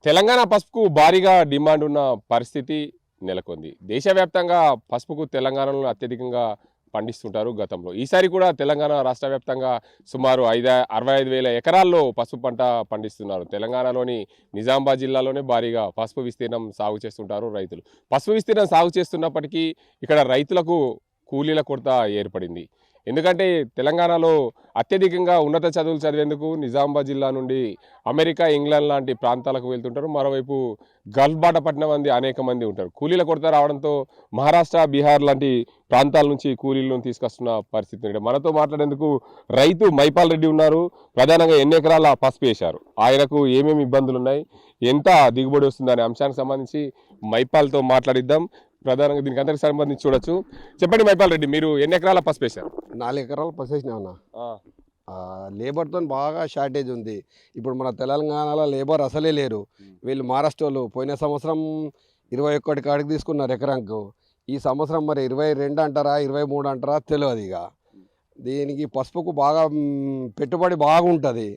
తెలంగాణ పసుపుకు భారీగా డిమాండ్ ఉన్న పరిస్థితి నెలకొంది. దేశవ్యాప్తంగా పసుపుకు తెలంగాణలో అత్యధికంగా పండిస్తుంటారు గతంలో. ఈసారి కూడా తెలంగాణ రాష్ట్ర వ్యాప్తంగా సుమారు 65,000 ఎకరాల్లో పసుపు పంట పండిస్తున్నారు. తెలంగాణలోని నిజామాబాద్ జిల్లాలోనే భారీగా పసుపు విస్తీర్ణం సాగు చేస్తుంటారు రైతులు. పసుపు విస్తీర్ణం సాగు చేస్తున్నప్పటికీ ఇక్కడ రైతులకు కూలీల కొరత ఏర్పడింది. ఎందుకంటే తెలంగాణలో అత్యధికంగా ఉన్నత చదువులు చదివేందుకు నిజామాబాద్ జిల్లా నుండి అమెరికా, ఇంగ్లాండ్ లాంటి ప్రాంతాలకు వెళ్తుంటారు. మరోవైపు గల్ఫ్ బాట పట్టిన మంది అనేక మంది ఉంటారు. కూలీల కొరత రావడంతో మహారాష్ట్ర, బీహార్ లాంటి ప్రాంతాల నుంచి కూలీలను తీసుకొస్తున్న పరిస్థితి ఉంది. మనతో మాట్లాడేందుకు రైతు మైపాల్ రెడ్డి ఉన్నారు. ప్రధానంగా ఎన్ని ఎకరాల పసుపు వేశారు, ఆయనకు ఏమేమి ఇబ్బందులు ఉన్నాయి, ఎంత దిగుబడి వస్తుందనే అంశానికి సంబంధించి మైపాల్తో మాట్లాడిద్దాం. ప్రధానంగా దీనికి అందరికి సంబంధించి చూడొచ్చు. చెప్పండి మైపాల్ రెడ్డి, మీరు ఎన్ని ఎకరాల పసుపు వేశారు? 4 ఎకరాలు పసేసినా అన్న. లేబర్తో బాగా షార్టేజ్ ఉంది. ఇప్పుడు మన తెలంగాణలో లేబర్ అసలే లేరు. వీళ్ళు మహారాష్ట్ర వాళ్ళు పోయిన సంవత్సరం 21 కాడికి తీసుకున్నారు ఎకరాకు. ఈ సంవత్సరం మరి 22 అంటారా 23 అంటారా తెలియదు. ఇక దీనికి పసుపుకు బాగా పెట్టుబడి బాగుంటుంది.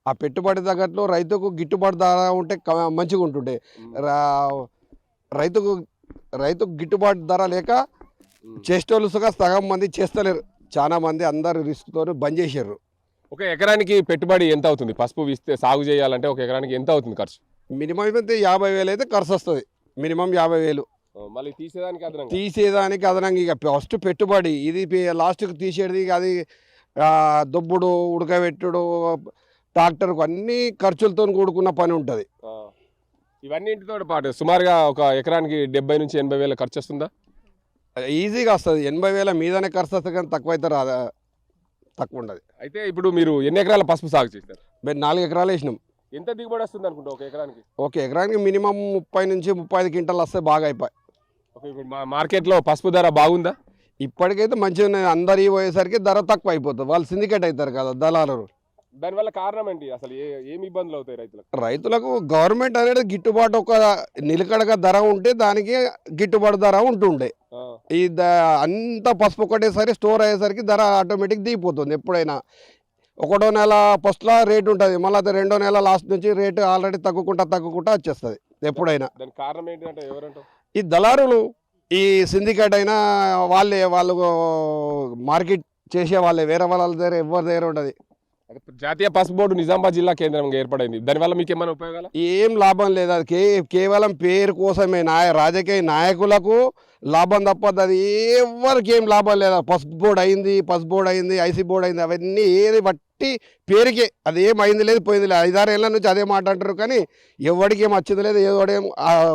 ఆ పెట్టుబడి తగ్గట్లు రైతుకు గిట్టుబాటు ధర ఉంటే మంచిగా ఉంటుండే. రైతుకు గిట్టుబాటు ధర లేక చేసేటోళ్ళు సగం మంది చేస్తలేరు. చాలా మంది అందరు రిస్క్తో బంద్ చేసారు. ఒక ఎకరానికి పెట్టుబడి ఎంత అవుతుంది? పసుపు సాగు చేయాలంటే ఒక ఎకరానికి ఎంత అవుతుంది ఖర్చు? మినిమం అయితే 50,000 అయితే ఖర్చు వస్తుంది. మినిమం 50,000. మళ్ళీ తీసేదానికి అదనంగా ఇక ఫస్ట్ పెట్టుబడి ఇది లాస్ట్కి తీసేది. అది దొబ్బుడు, ఉడకబెట్టుడు, ట్రాక్టర్కు అన్ని ఖర్చులతో కూడుకున్న పని ఉంటుంది. ఇవన్నింటితో పాటు సుమారుగా ఒక ఎకరానికి 70,000 నుంచి 80,000 ఖర్చు వస్తుందా? ఈజీగా వస్తుంది. 80,000 మీదనే ఖర్చు వస్తుంది, కానీ తక్కువ అయితే రాదా, తక్కువ ఉండదు. అయితే ఇప్పుడు మీరు ఎన్ని ఎకరాల పసుపు సాగు చేస్తారు? మేము 4 ఎకరాలు వేసినాం. ఎంత దిగుబడి వస్తుంది అనుకుంటా ఒక ఎకరానికి? ఒక ఎకరానికి మినిమం 30 నుంచి 35 క్వింటాలు వస్తే బాగా అయిపోయి. ఇప్పుడు మార్కెట్లో పసుపు ధర బాగుందా? ఇప్పటికైతే మంచిగా ఉన్నాయి. అందరు పోయేసరికి ధర తక్కువ అయిపోతుంది. వాళ్ళు సిండికేట్ అవుతారు కదా దళారులు. దానివల్ల కారణం ఏంటి? అసలు ఏమి ఇబ్బందులు అవుతాయి రైతులకు? గవర్నమెంట్ అనేది గిట్టుబాటు ఒక నిలకడగా ధర ఉంటే దానికి గిట్టుబాటు ధర ఉంటుండే. ఈ అంత పసుపు ఒకటేసరి స్టోర్ అయ్యేసరికి ధర ఆటోమేటిక్ దిగిపోతుంది. ఎప్పుడైనా 1వ నెల ఫస్ట్లో రేటు ఉంటుంది, మళ్ళీ 2వ నెల లాస్ట్ నుంచి రేటు ఆల్రెడీ తగ్గుకుంటా వచ్చేస్తుంది ఎప్పుడైనా. దానికి కారణం ఏంటంటే ఎవరంటారు? ఈ దళారులు, ఈ సిండికేట్ అయినా వాళ్ళు మార్కెట్ చేసే వాళ్ళే, వేరే వాళ్ళ దగ్గర ఎవరి దగ్గర ఉంటుంది. జాతీయ పసుపు బోర్డు నిజామాబాద్ జిల్లా కేంద్రంగా ఏర్పడింది. దానివల్ల మీకు ఏమైనా ఉపయోగాలు? ఏం లాభం లేదు. అది కేవలం పేరు కోసమే. రాజకీయ నాయకులకు లాభం తప్పదు. అది ఎవరికి ఏం లాభం లేదు. పసుపు బోర్డు అయింది, ఐసీ బోర్డు అయింది, అవన్నీ ఏది బట్టి పేరుకే. అది ఏం అయింది లేదు, పోయింది లేదు. 5-6 ఏళ్ళ నుంచి అదే మాట అంటారు, కానీ ఎవరికి ఏం వచ్చింది లేదు, ఏం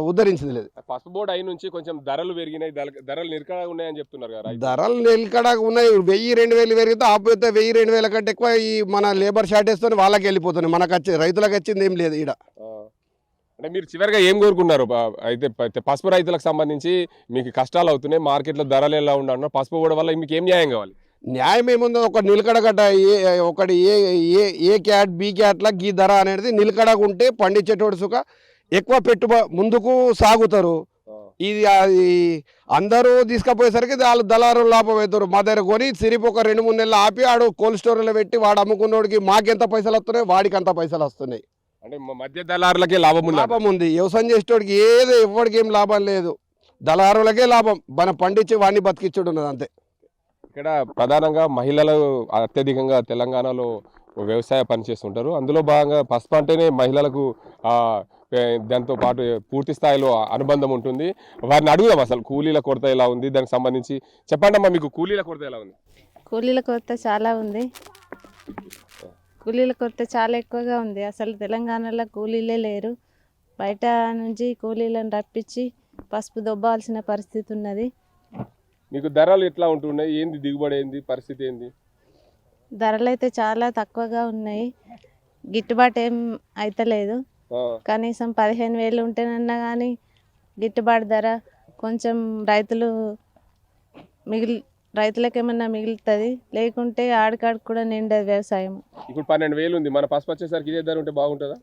ఉద్ధరించింది లేదు. పసుపు బోర్డు అయిన నుంచి కొంచెం ధరలు పెరిగినాయి, ధరలు నిలకడగా ఉన్నాయని చెప్తున్నారు కదా. ధరలు నిలకడగా ఉన్నాయి. 1000-2000 పెరిగితే ఆపితే 1000-2000 కంటే ఎక్కువ ఈ మన లేబర్ షార్టేజ్తో వాళ్ళకి వెళ్ళిపోతున్నాయి. మనకు రైతులకు వచ్చింది ఏం లేదు ఈడ. అంటే మీరు చివరిగా ఏం కోరుకున్నారు? అయితే పసుపు రైతులకు సంబంధించి మీకు కష్టాలు అవుతున్నాయి, మార్కెట్లో ధరలు ఎలా ఉండాలన్నా పసుపు బోర్డు వల్ల మీకు ఏం న్యాయం కావాలి? న్యాయం ఏముందో, ఒక నిలకడగట్ట ఒకటి ఏ క్యాట్ బి క్యాట్ల ఈ ధర అనేది నిలకడగా ఉంటే పండించేటోడు సుఖ ఎక్కువ ముందుకు సాగుతారు. ఇది అందరూ తీసుకుపోయేసరికి వాళ్ళు దళారులు లాభం అవుతారు. మా దగ్గర కొని సిరిపి ఒక 2-3 నెలలు ఆపి ఆడు కోల్డ్ స్టోరేజ్లో పెట్టి వాడు అమ్ముకున్నోడికి మాకెంత పైసలు వస్తున్నాయి, వాడికి అంత పైసలు వస్తున్నాయి. అంటే మధ్య దళారులకే లాభం ఉంది. వ్యవసాయం చేసేటోడికి ఎవరికి ఏం లాభం లేదు, దళారులకే లాభం. మనం పండించి వాడిని బతికిచ్చుడు ఉన్నది అంతే. ఇక్కడ ప్రధానంగా మహిళలు అత్యధికంగా తెలంగాణలో వ్యవసాయ పని చేస్తుంటారు. అందులో భాగంగా పసుపు అంటేనే మహిళలకు దాంతో పాటు పూర్తి స్థాయిలో అనుబంధం ఉంటుంది. వారిని అడుగుదాం అసలు కూలీల కొరత ఎలా ఉంది, దానికి సంబంధించి చెప్పండి అమ్మా. మీకు కూలీల కొరత ఎలా ఉంది? కూలీల కొరత చాలా ఉంది. కూలీల కొరత చాలా ఎక్కువగా ఉంది. అసలు తెలంగాణలో కూలీలే లేరు. బయట నుంచి కూలీలను రప్పించి పసుపు దొబ్బాల్సిన పరిస్థితి ఉన్నది. మీకు ధరలు ఎట్లా ఉంటున్నాయి, ఏంది దిగుబడి, ఏంది పరిస్థితి, ఏంది? ధరలు అయితే చాలా తక్కువగా ఉన్నాయి. గిట్టుబాటు ఏం అయితలేదు. కనీసం 15,000 ఉంటేనన్నా కానీ గిట్టుబాటు ధర కొంచెం రైతులకు ఏమన్నా మిగులుతుంది, లేకుంటే ఆడికాడికి కూడా నిండదు వ్యవసాయం. ఇప్పుడు 12,000 ఉంది, మన పసుపు వచ్చేసరికి ఇదే ధర ఉంటే బాగుంటుందా?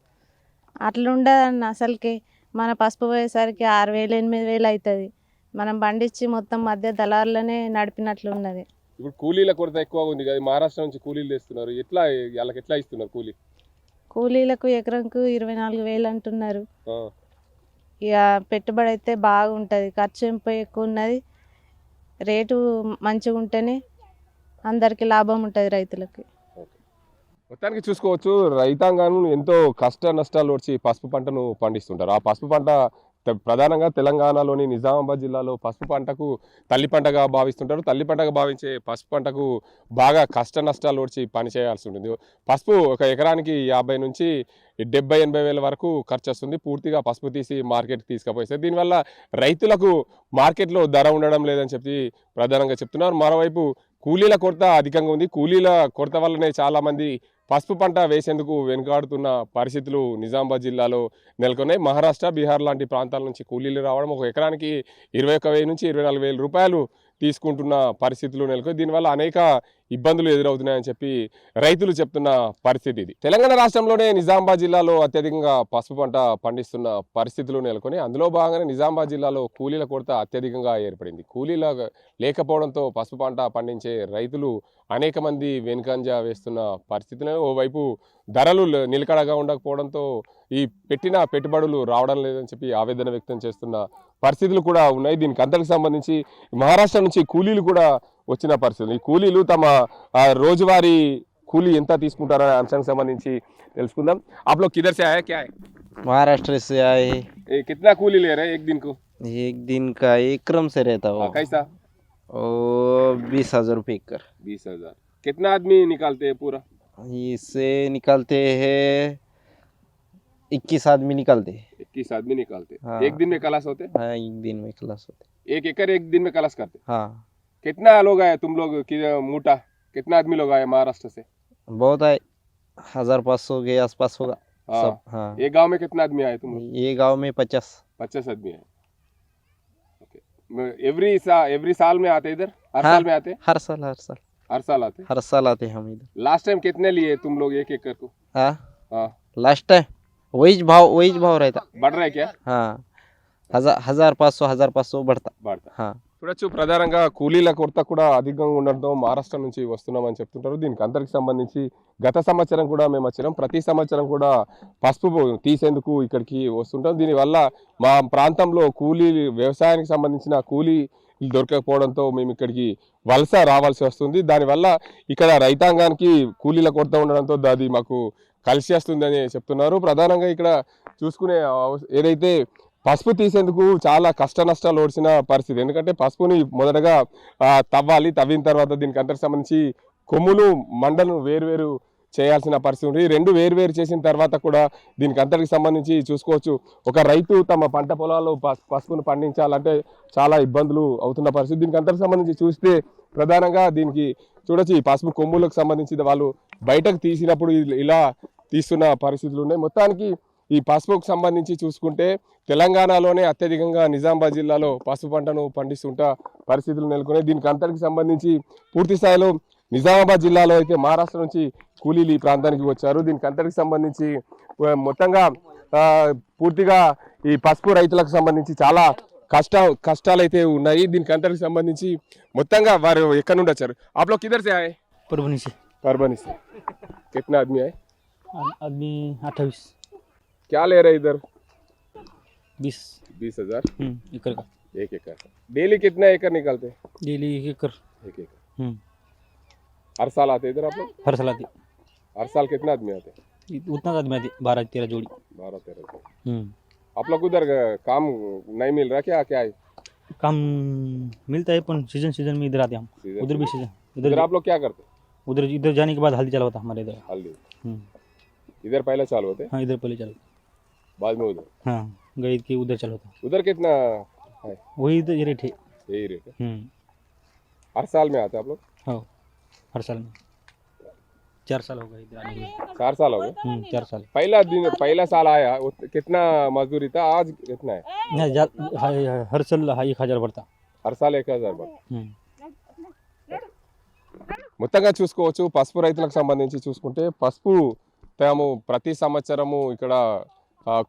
అట్లా ఉండదన్న. అసలుకి మన పసుపు పోయేసరికి 6,000-8,000 అవుతుంది. మనం పండించి మొత్తం మధ్య దళారులనే నడిపినట్లు ఉన్నది. ఇప్పుడు కూలీల కొరత ఎక్కువ ఉంది కదా, మహారాష్ట్ర నుంచి కూలీలు తెస్తున్నారు. ఎట్లా వాళ్ళకి ఎట్లా ఇస్తున్నారు కూలీ? కూలీలకు ఎకరంకు 24,000 అంటున్నారు. ఆ, ఇక పెట్టుబడి అయితే బాగుంటుంది, ఖర్చు ఎక్కువ ఉన్నది. రేటు మంచిగా ఉంటేనే అందరికీ లాభం ఉంటుంది రైతులకి. మొత్తానికి చూసుకోవచ్చు రైతాంగం ఎంతో కష్ట నష్టాలు వచ్చి పసుపు పంటను పండిస్తుంటారు. ఆ పసుపు పంట ప్రధానంగా తెలంగాణలోని నిజామాబాద్ జిల్లాలో పసుపు పంటకు తల్లి పంటగా భావిస్తుంటారు. తల్లి పంటగా భావించే పసుపు పంటకు బాగా కష్ట నష్టాలు వచ్చి పని చేయాల్సి ఉంటుంది. పసుపు ఒక ఎకరానికి 50 నుంచి 70-80 వేల వరకు ఖర్చు వస్తుంది. పూర్తిగా పసుపు తీసి మార్కెట్కి తీసుకుపోయిస్తారు. దీనివల్ల రైతులకు మార్కెట్లో ధర ఉండడం లేదని చెప్పి ప్రధానంగా చెప్తున్నారు. మరోవైపు కూలీల కొరత అధికంగా ఉంది. కూలీల కొరత వల్లనే చాలామంది పసుపు పంట వేసేందుకు వెనుకాడుతున్న పరిస్థితులు నిజామాబాద్ జిల్లాలో నెలకొన్నాయి. మహారాష్ట్ర, బీహార్ లాంటి ప్రాంతాల నుంచి కూలీలు రావడం, ఒక ఎకరానికి 21,000 నుంచి 24,000 రూపాయలు తీసుకుంటున్న పరిస్థితులు నెలకొని దీనివల్ల అనేక ఇబ్బందులు ఎదురవుతున్నాయని చెప్పి రైతులు చెప్తున్న పరిస్థితి ఇది. తెలంగాణ రాష్ట్రంలోనే నిజామాబాద్ జిల్లాలో అత్యధికంగా పసుపు పంట పండిస్తున్న పరిస్థితులు నెలకొని అందులో భాగంగానే నిజామాబాద్ జిల్లాలో కూలీల కొరత అత్యధికంగా ఏర్పడింది. కూలీల లేకపోవడంతో పసుపు పంట పండించే రైతులు అనేక మంది వెనుకంజ వేస్తున్న పరిస్థితులు. ఓవైపు ధరలు నిలకడగా ఉండకపోవడంతో ఈ పెట్టిన పెట్టుబడులు రావడం లేదని చెప్పి ఆవేదన వ్యక్తం చేస్తున్న పరిస్థితులు కూడా ఉన్నాయి. దీనికి అంతటికి సంబంధించి మహారాష్ట్ర నుంచి కూలీలు కూడా వచ్చిన పరిస్థితులు. ఈ కూలీలు తమ రోజువారీ కూలీ ఎంత తీసుకుంటారనే అంశానికి సంబంధించి తెలుసుకుందాం. आप लोग किधर से आए, क्या है? महाराष्ट्र से आए। कितना కూలీ ले रहे हैं एक दिन को? एक दिन का एक क्रम से रहता वो। कैसा? ओ 20,000 रुपये एकड़। 20,000। कितना आदमी निकालते हैं पूरा? इससे निकालते हैं 21 आदमी निकालते हैं। 21 आदमी निकालते हैं। हाँ। एक दिन में कलाश होते? हाँ, एक दिन में क्लास होते। एक एकड़ एक दिन में कलाश करते? हाँ, कितना लोग आए तुम लोग की मोटा? कितना आदमी लोग आए महाराष्ट्र से? बहुत आए, 1,500 के आसपास होगा। हाँ। सब। हाँ, ये गांव में कितना आदमी आए तुम लोग? ये गांव में 50। 50 आदमी आए। एवरी साल में आते इधर? हर हाँ। साल में आते? हर साल हर साल हर साल आते? हर साल आते हम इधर। लास्ट टाइम कितने लिए तुम लोग एक एकड़ को? हाँ, हाँ, लास्ट टाइम वही भाव रहता। बढ़ रहा है क्या? हाँ, 1,500 बढ़ता। बढ़ता. हाँ, చూడొచ్చు ప్రధానంగా కూలీల కొరత కూడా అధికంగా ఉండడంతో మహారాష్ట్ర నుంచి వస్తున్నామని చెప్తుంటారు. దీనికి అందరికి సంబంధించి గత సంవత్సరం కూడా మేము వచ్చినాం. ప్రతి సంవత్సరం కూడా పసుపు తీసేందుకు ఇక్కడికి వస్తుంటాం. దీనివల్ల మా ప్రాంతంలో కూలీ వ్యవసాయానికి సంబంధించిన కూలీ దొరకకపోవడంతో మేము ఇక్కడికి వలస రావాల్సి వస్తుంది. దానివల్ల ఇక్కడ రైతాంగానికి కూలీల కొరత ఉండడంతో అది మాకు కలిసి వస్తుందని చెప్తున్నారు. ప్రధానంగా ఇక్కడ చూసుకునే ఏదైతే పసుపు తీసేందుకు చాలా కష్ట నష్టాలు ఓడిసిన పరిస్థితి. ఎందుకంటే పసుపుని మొదటగా తవ్వాలి, తవ్విన తర్వాత దీనికి అందరికి సంబంధించి కొమ్ములు మండను వేరువేరు చేయాల్సిన పరిస్థితి ఉంది. రెండు వేరువేరు చేసిన తర్వాత కూడా దీనికి అంతటికి సంబంధించి చూసుకోవచ్చు ఒక రైతు తమ పంట పొలాల్లో పసుపును పండించాలంటే చాలా ఇబ్బందులు అవుతున్న పరిస్థితి. దీనికి అంతటికి సంబంధించి చూస్తే ప్రధానంగా దీనికి చూడొచ్చు ఈ పసుపు కొమ్ములకు సంబంధించి వాళ్ళు బయటకు తీసినప్పుడు ఇలా తీస్తున్న పరిస్థితులు ఉన్నాయి. మొత్తానికి ఈ పసుపుకు సంబంధించి చూసుకుంటే తెలంగాణలోనే అత్యధికంగా నిజామాబాద్ జిల్లాలో పసుపు పంటను పండిస్తుంటా పరిస్థితులు నెలకొన్నాయి. దీనికి అంతటికి సంబంధించి పూర్తి స్థాయిలో నిజామాబాద్ జిల్లాలో అయితే మహారాష్ట్ర నుంచి కూలీలు ఈ ప్రాంతానికి వచ్చారు. దీనికి అంతటికి సంబంధించి మొత్తంగా పూర్తిగా ఈ పసుపు రైతులకు సంబంధించి చాలా కష్టాలు అయితే ఉన్నాయి. దీనికి అంతటికి సంబంధించి మొత్తంగా వారు ఎక్కడి నుండి వచ్చారు? आप लोग किधर से आए? परभणी से। परभणी से। कितना आदमी आए? आदमी 28। क्या ले रहे इधर? 20,000 एकड़ का। एक एकड़ का डेली कितना एकड़ निकालते? डेली 1 एकड़। एक एकड़। हर साल आते इधर आप लोग? हर साल आती। हर साल कितना आदमी आते? उतना आदमी आती, 12-13 जोड़ी। 12-13 जोड़ी। आप लोग उधर काम नहीं मिल रहा क्या है? काम मिलता है पर सीजन में इधर आते हम। उधर भी सीजन। इधर आप लोग क्या करते? इधर जाने के बाद हल्दी चला होता हमारे इधर। हल्दी इधर पहले चालू होते? हाँ, इधर पहले चलो, बाद में उधर। हाँ, गई कि उधर चलो था। उधर कितना है? वही इधर रेट है। यही रेट है। हर साल में आते आप लोग? हाँ, हर साल में। 4 साल हो गए इधर आने में। 4 साल हो गए? 4 साल। पहला साल आया कितना मजदूरी था, आज कितना है? हर साल 1,000 बढ़ता। हर साल 1,000 बढ़ता। మొత్తంగా చూసుకోవచ్చు పసుపు రైతులకు సంబంధించి చూసుకుంటే పసుపు తాము ప్రతి సంవత్సరము ఇక్కడ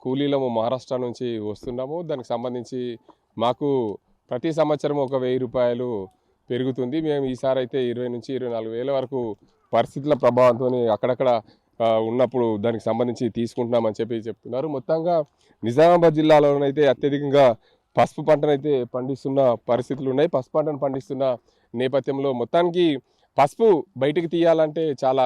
కూలీలము మహారాష్ట్ర నుంచి వస్తున్నాము. దానికి సంబంధించి మాకు ప్రతి సంవత్సరం ఒక 1,000 రూపాయలు పెరుగుతుంది. మేము ఈసారి అయితే 20 నుంచి 24 వేల వరకు పరిస్థితుల ప్రభావంతో అక్కడక్కడ ఉన్నప్పుడు దానికి సంబంధించి తీసుకుంటున్నామని చెప్పి చెప్తున్నారు. మొత్తంగా నిజామాబాద్ జిల్లాలోనైతే అత్యధికంగా పసుపు పంటనైతే పండిస్తున్న పరిస్థితులు ఉన్నాయి. పసుపు పంటను పండిస్తున్న నేపథ్యంలో మొత్తానికి పసుపు బయటికి తీయాలంటే చాలా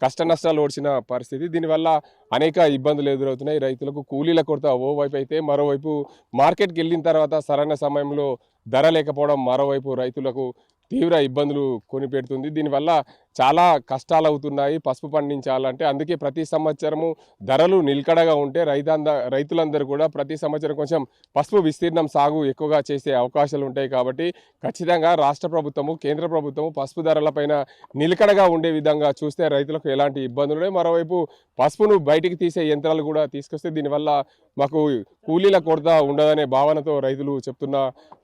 కష్ట నష్టాలు ఓడిచిన పరిస్థితి. దీనివల్ల అనేక ఇబ్బందులు ఎదురవుతున్నాయి. రైతులకు కూలీల కొరత ఓవైపు అయితే, మరోవైపు మార్కెట్కి వెళ్ళిన తర్వాత సరైన సమయంలో ధర లేకపోవడం మరోవైపు రైతులకు తీవ్ర ఇబ్బందులు కొనిపెడుతుంది. దీనివల్ల చాలా కష్టాలు అవుతున్నాయి పసుపు పండించాలంటే. అందుకే ప్రతి సంవత్సరము ధరలు నిలకడగా ఉంటే రైతులందరూ కూడా ప్రతి సంవత్సరం కొంచెం పసుపు విస్తీర్ణం సాగు ఎక్కువగా చేసే అవకాశాలు ఉంటాయి. కాబట్టి ఖచ్చితంగా రాష్ట్ర ప్రభుత్వము, కేంద్ర ప్రభుత్వము పసుపు ధరలపైన నిలకడగా ఉండే విధంగా చూస్తే రైతులకు ఎలాంటి ఇబ్బందులు ఉన్నాయి. మరోవైపు పసుపును బయటికి తీసే యంత్రాలు కూడా తీసుకొస్తే దీనివల్ల మాకు కూలీల కొరత ఉండదనే భావనతో రైతులు చెప్తున్న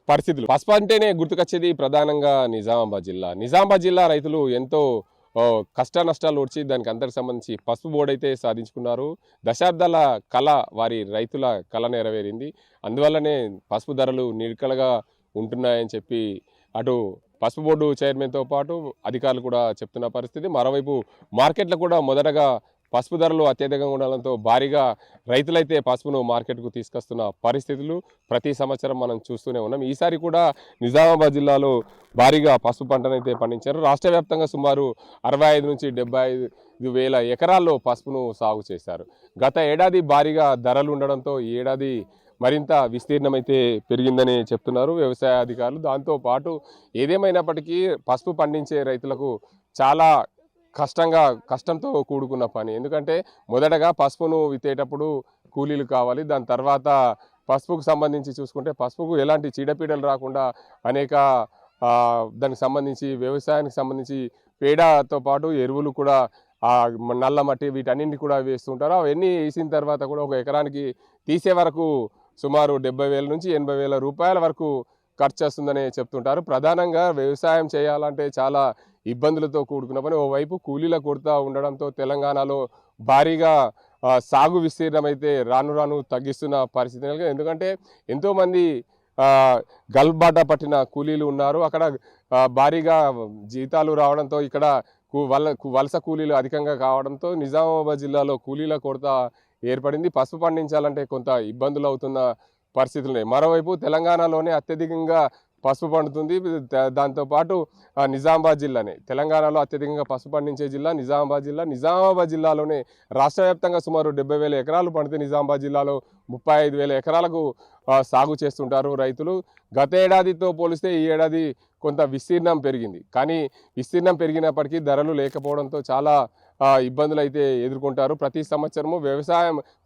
పరిస్థితులు. పసుపు అంటేనే గుర్తుకొచ్చేది ప్రధానంగా నిజామాబాద్ జిల్లా రైతులు ఎంతో కష్ట నష్టాలు వచ్చి దానికి అందరికి సంబంధించి పసుపు బోర్డు అయితే సాధించుకున్నారు. దశాబ్దాల కళ, వారి రైతుల కళ నెరవేరింది. అందువల్లనే పసుపు ధరలు నిలకడగా ఉంటున్నాయని చెప్పి అటు పసుపు బోర్డు చైర్మన్తో పాటు అధికారులు కూడా చెప్తున్న పరిస్థితి. మరోవైపు మార్కెట్లో కూడా మొదటగా పసుపు ధరలు అత్యధికంగా ఉండడంతో భారీగా రైతులైతే పసుపును మార్కెట్కు తీసుకొస్తున్న పరిస్థితులు ప్రతి సంవత్సరం మనం చూస్తూనే ఉన్నాం. ఈసారి కూడా నిజామాబాద్ జిల్లాలో భారీగా పసుపు పంటనైతే పండించారు. రాష్ట్ర వ్యాప్తంగా సుమారు 65 నుంచి 75 వేల ఎకరాల్లో పసుపును సాగు చేశారు. గత ఏడాది భారీగా ధరలు ఉండడంతో ఈ ఏడాది మరింత విస్తీర్ణం అయితే పెరిగిందని చెప్తున్నారు వ్యవసాయ అధికారులు. దాంతోపాటు ఏదేమైనప్పటికీ పసుపు పండించే రైతులకు చాలా కష్టంతో కూడుకున్న పని. ఎందుకంటే మొదటగా పసుపును విత్తేటప్పుడు కూలీలు కావాలి. దాని తర్వాత పసుపుకు సంబంధించి చూసుకుంటే పసుపుకు ఎలాంటి చీడపీడలు రాకుండా అనేక దానికి సంబంధించి వ్యవసాయానికి సంబంధించి పేడతో పాటు ఎరువులు కూడా నల్ల మట్టి వీటన్నింటినీ కూడా వేస్తుంటారు. అవన్నీ వేసిన తర్వాత కూడా ఒక ఎకరానికి తీసే వరకు సుమారు 70,000 నుంచి 80,000 రూపాయల వరకు ఖర్చు వస్తుందని చెప్తుంటారు. ప్రధానంగా వ్యవసాయం చేయాలంటే చాలా ఇబ్బందులతో కూడుకున్న పని. ఓవైపు కూలీల కొరత ఉండడంతో తెలంగాణలో భారీగా సాగు విస్తీర్ణం అయితే రాను తగ్గిస్తున్న పరిస్థితి. ఎందుకంటే ఎంతోమంది గల్బాట పట్టిన కూలీలు ఉన్నారు. అక్కడ భారీగా జీతాలు రావడంతో ఇక్కడ వలస కూలీలు అధికంగా కావడంతో నిజామాబాద్ జిల్లాలో కూలీల కొరత ఏర్పడింది. పసుపు పండించాలంటే కొంత ఇబ్బందులు అవుతున్న పరిస్థితులు ఉన్నాయి. మరోవైపు తెలంగాణలోనే అత్యధికంగా పసుపు పండుతుంది. దాంతోపాటు నిజామాబాద్ జిల్లానే తెలంగాణలో అత్యధికంగా పసుపు పండించే జిల్లా నిజామాబాద్ జిల్లాలోనే రాష్ట్ర వ్యాప్తంగా సుమారు 70,000 ఎకరాలు పండితే నిజామాబాద్ జిల్లాలో 35,000 ఎకరాలకు సాగు చేస్తుంటారు రైతులు. గత ఏడాదితో పోలిస్తే ఈ ఏడాది కొంత విస్తీర్ణం పెరిగింది. కానీ విస్తీర్ణం పెరిగినప్పటికీ ధరలు లేకపోవడంతో చాలా ఇబ్బందులు అయితే ఎదుర్కొంటారు. ప్రతి సంవత్సరము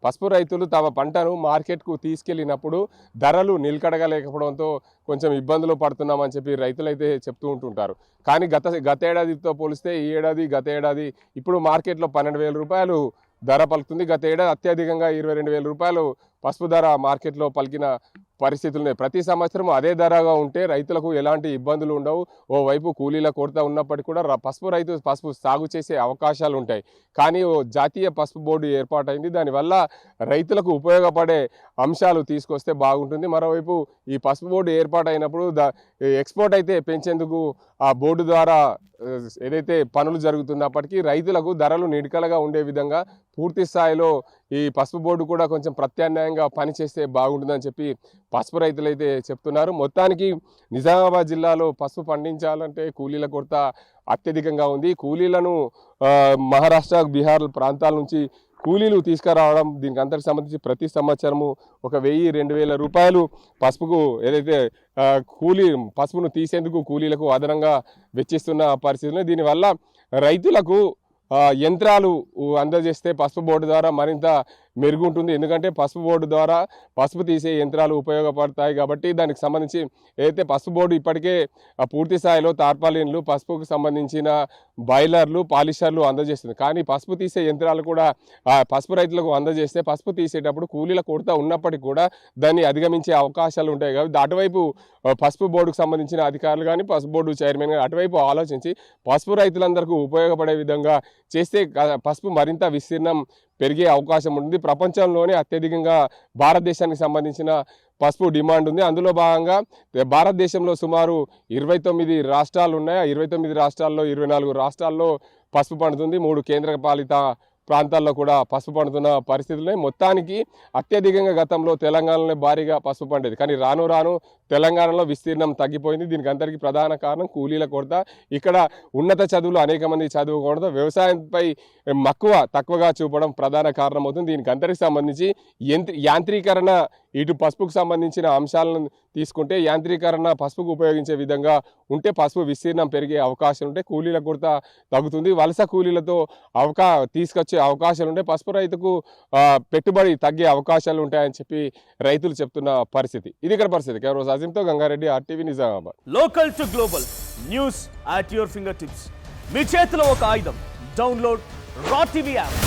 పసుపు రైతులు తమ పంటను మార్కెట్కు తీసుకెళ్ళినప్పుడు ధరలు నిలకడగా లేకపోవడంతో కొంచెం ఇబ్బందులు పడుతున్నామని చెప్పి రైతులైతే చెప్తూ ఉంటుంటారు. కానీ గత ఏడాదితో పోలిస్తే ఈ ఏడాది గత ఏడాది ఇప్పుడు మార్కెట్లో 12,000 రూపాయలు ధర పలుకుతుంది. గత ఏడాది అత్యధికంగా 22,000 రూపాయలు పసుపు ధర మార్కెట్లో పలికిన పరిస్థితులున్నాయి. ప్రతి సంవత్సరం అదే ధరగా ఉంటే రైతులకు ఎలాంటి ఇబ్బందులు ఉండవు. ఓవైపు కూలీల కొరత ఉన్నప్పటికీ కూడా పసుపు సాగు చేసే అవకాశాలు ఉంటాయి. కానీ జాతీయ పసుపు బోర్డు ఏర్పాటైంది. దానివల్ల రైతులకు ఉపయోగపడే అంశాలు తీసుకొస్తే బాగుంటుంది. మరోవైపు ఈ పసుపు బోర్డు ఏర్పాటైనప్పుడు ఎక్స్పోర్ట్ అయితే పెంచేందుకు ఆ బోర్డు ద్వారా ఏదైతే పనులు జరుగుతున్నప్పటికీ రైతులకు ధరలు నిలకడగా ఉండే విధంగా పూర్తి స్థాయిలో ఈ పసుపు బోర్డు కూడా కొంచెం ప్రత్యామ్నాయంగా పనిచేస్తే బాగుంటుందని చెప్పి పసుపు రైతులైతే చెప్తున్నారు. మొత్తానికి నిజామాబాద్ జిల్లాలో పసుపు పండించాలంటే కూలీల కొరత అత్యధికంగా ఉంది. కూలీలను మహారాష్ట్ర, బీహార్ ప్రాంతాల నుంచి కూలీలు తీసుకురావడం, దీనికి అందరికి సంబంధించి ప్రతి సంవత్సరము 1,000-2,000 రూపాయలు పసుపుకు ఏదైతే పసుపును తీసేందుకు కూలీలకు అదనంగా వెచ్చిస్తున్న పరిస్థితులు. దీనివల్ల రైతులకు యంత్రాలు అందజేస్తే పసుపు బోర్డు ద్వారా మరింత మెరుగుంటుంది. ఎందుకంటే పసుపు బోర్డు ద్వారా పసుపు తీసే యంత్రాలు ఉపయోగపడతాయి. కాబట్టి దానికి సంబంధించి ఏదైతే పసుపు బోర్డు ఇప్పటికే పూర్తి స్థాయిలో తార్పాలిన్లు, పసుపుకు సంబంధించిన బాయిలర్లు, పాలిషర్లు అందజేస్తుంది. కానీ పసుపు తీసే యంత్రాలు కూడా పసుపు రైతులకు అందజేస్తే పసుపు తీసేటప్పుడు కూలీల కొరత ఉన్నప్పటికీ కూడా దాన్ని అధిగమించే అవకాశాలు ఉంటాయి. కాబట్టి అటువైపు పసుపు బోర్డుకు సంబంధించిన అధికారులు కానీ పసుపు బోర్డు చైర్మన్ కానీ అటువైపు ఆలోచించి పసుపు రైతులందరికీ ఉపయోగపడే విధంగా చేస్తే పసుపు మరింత విస్తీర్ణం పెరిగే అవకాశం ఉంటుంది. ప్రపంచంలోనే అత్యధికంగా భారతదేశానికి సంబంధించిన పసుపు డిమాండ్ ఉంది. అందులో భాగంగా భారతదేశంలో సుమారు 29 రాష్ట్రాలు ఉన్నాయి. ఆ 29 రాష్ట్రాల్లో 24 రాష్ట్రాల్లో పసుపు పండుతుంది. 3 కేంద్రపాలిత ప్రాంతాల్లో కూడా పసుపు పండుతున్న పరిస్థితులు మొత్తానికి అత్యధికంగా గతంలో తెలంగాణలో భారీగా పసుపు పండేది. కానీ రాను రాను తెలంగాణలో విస్తీర్ణం తగ్గిపోయింది. దీనికి అందరికీ ప్రధాన కారణం కూలీల కొరత. ఇక్కడ ఉన్నత చదువులు అనేక మంది చదువుకోవడంతో వ్యవసాయంపై మక్కువ తక్కువగా చూపడం ప్రధాన కారణం అవుతుంది. దీనికి అందరికి సంబంధించి యాంత్రీకరణ ఇటు పసుపుకు సంబంధించిన అంశాలను తీసుకుంటే యాంత్రీకరణ పసుపుకు ఉపయోగించే విధంగా ఉంటే పసుపు విస్తీర్ణం పెరిగే అవకాశం ఉంటే కూలీల కొరత తగ్గుతుంది. వలస కూలీలతో తీసుకొచ్చే అవకాశాలు ఉంటే పసుపు రైతుకు పెట్టుబడి తగ్గే అవకాశాలు ఉంటాయని చెప్పి రైతులు చెప్తున్న పరిస్థితి. ఇది ఇక్కడ పరిస్థితి. కేవలం అజీంతో Gangareddy, RTV Nizamabad. Local to global news at your finger tips. మీ చేతిలో ఒక ఆయుధం. Download raw TV app.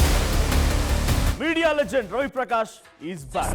Media legend Ravi Prakash is back.